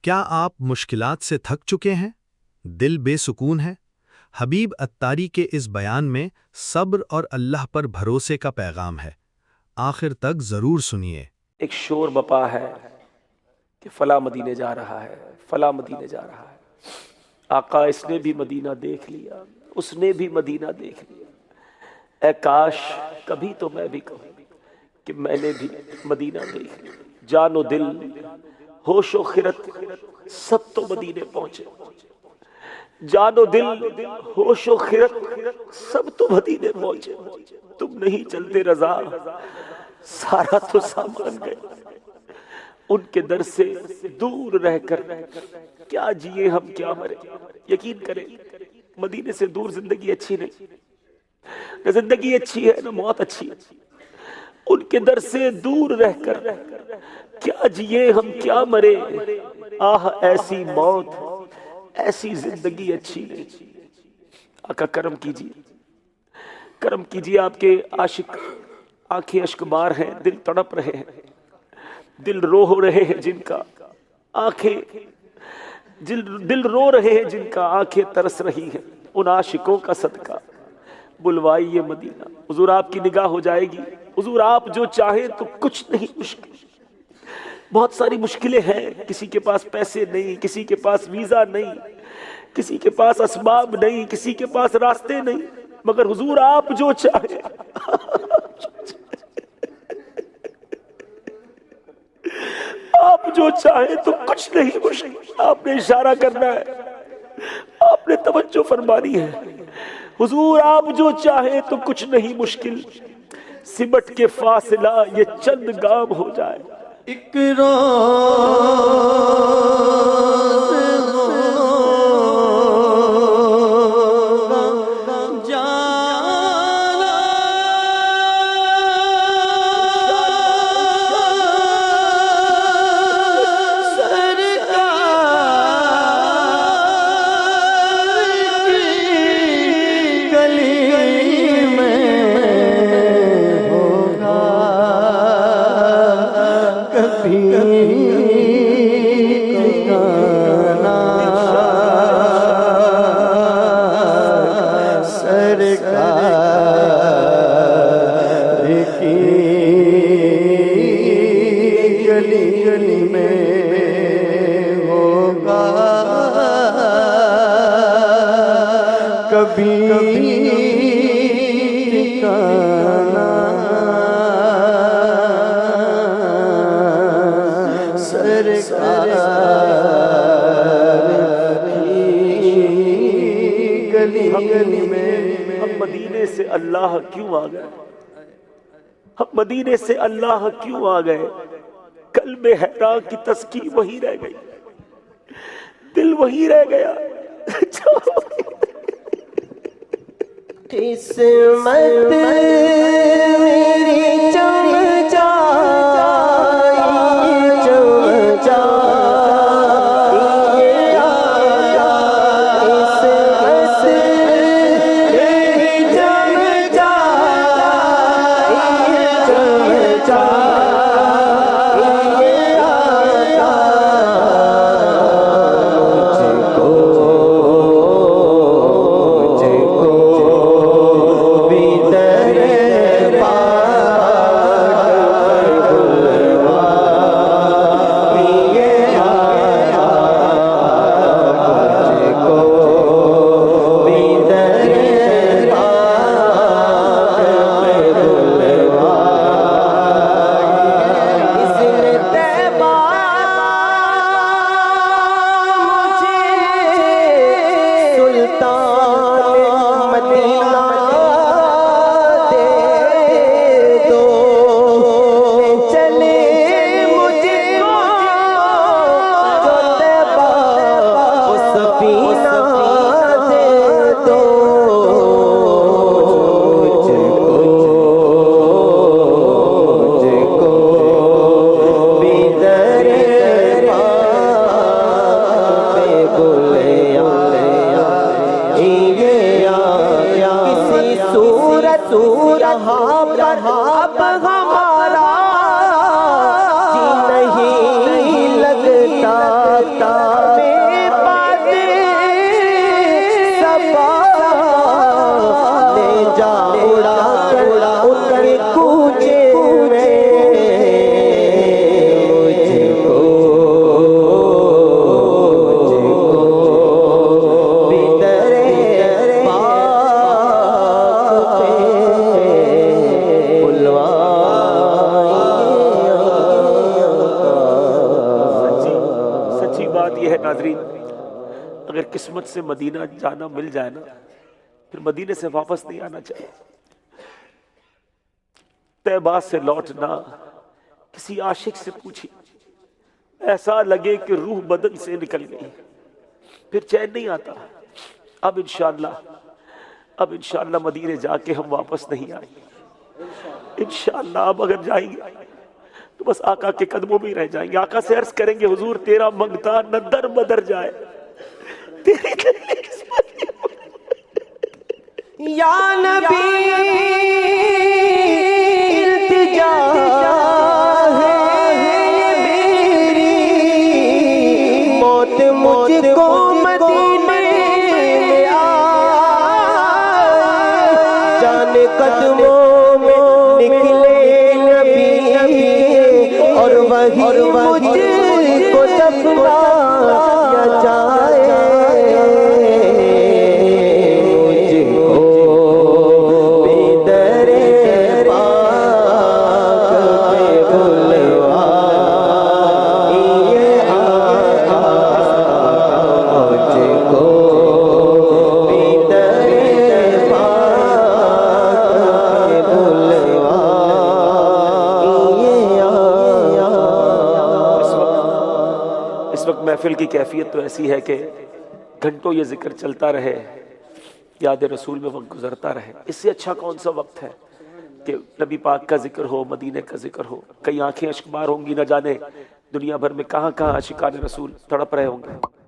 क्या आप मुश्किलात से थक चुके हैं? दिल बेसुकून है? हबीब अत्तारी के इस बयान में सब्र और अल्लाह पर भरोसे का पैगाम है। आखिर तक ज़रूर सुनिए। एक शोर बपा है कि फला मदीने जा रहा है, फला मदीने जा रहा है। आका इसने भी मदीना देख लिया, उसने भी मदीना देख लिया। ऐ काश कभी तो मैं भी कहूँ कि मैंने भी मदीना देख लिया। जानो दिल होशो खिरत सब तो मदीने पहुंचे। जानो दिल होशो खिरत सब तो मदीने पहुंचे। तुम नहीं चलते रजा, सारा तो सामान गया। उनके दर से दूर रहकर क्या जिए हम क्या मरे। यकीन करें, मदीने से दूर जिंदगी अच्छी नहीं, न जिंदगी अच्छी है न मौत अच्छी है। उनके दर से दूर रहकर क्या जिए हम क्या मरे। आह ऐसी मौत, ऐसी जिंदगी अच्छी नहीं। आका करम कीजिए, करम कीजिए। आपके आशिक आंखें अश्कबार हैं, दिल तड़प रहे हैं, दिल रो रहे हैं जिनका आंखें, दिल रो रहे हैं जिनका आंखें तरस रही हैं। उन आशिकों का सदका बुलवाइए मदीना। हुजूर आपकी निगाह हो जाएगी। हुजूर आप जो चाहे तो कुछ नहीं मुश्किल। बहुत सारी मुश्किलें हैं। किसी के पास पैसे नहीं, किसी के पास वीजा नहीं, किसी के पास असबाब नहीं, किसी के पास रास्ते नहीं, मगर हुजूर आप जो चाहे आप जो चाहे तो कुछ नहीं मुश्किल। आपने इशारा करना है, आपने तवज्जो फरमानी है। हुजूर आप जो चाहे तो कुछ नहीं मुश्किल। सिमट के फासला ये चंद गाम हो जाए। एक हम मदीने से अल्लाह क्यों आ गए? हम मदीने से अल्लाह क्यों आ गए? कल्बे हैरा की तस्की वही रह गई, दिल वही रह गया। किस्मत मेरी में बातें सबा ले जा उड़ा उड़ा उतर कूचे में मुझको भीतरे पाक पे सच्ची बात यह है नाज़रीन, अगर किस्मत से मदीना जाना मिल जाए ना, फिर मदीने से वापस नहीं आना चाहिए। तैबा से लौटना किसी आशिक से पूछिए, ऐसा लगे कि रूह बदन से निकल गई, फिर चैन नहीं आता। अब इंशाअल्लाह मदीने जाके हम वापस नहीं आएंगे इंशाअल्लाह। अब अगर जाएंगे तो बस आका के कदमों में ही रह जाएंगे। आका से अर्ज करेंगे, हुजूर तेरा मंगता न दर बदर जाए, तेरी या नबी इल्तिजा है मेरी, मौत मुझको मदीने में आए, जान कदमों में निकले नबी और वही मुझको दफनाया जाए। महफिल की कैफियत तो ऐसी है कि घंटों ये जिक्र चलता रहे, याद रसूल में वक्त गुजरता रहे। इससे अच्छा कौन सा वक्त है कि नबी पाक का जिक्र हो, मदीने का जिक्र हो। कई आंखें अश्कबार होंगी, न जाने दुनिया भर में कहाँ कहाँ आशिकान रसूल तड़प रहे होंगे।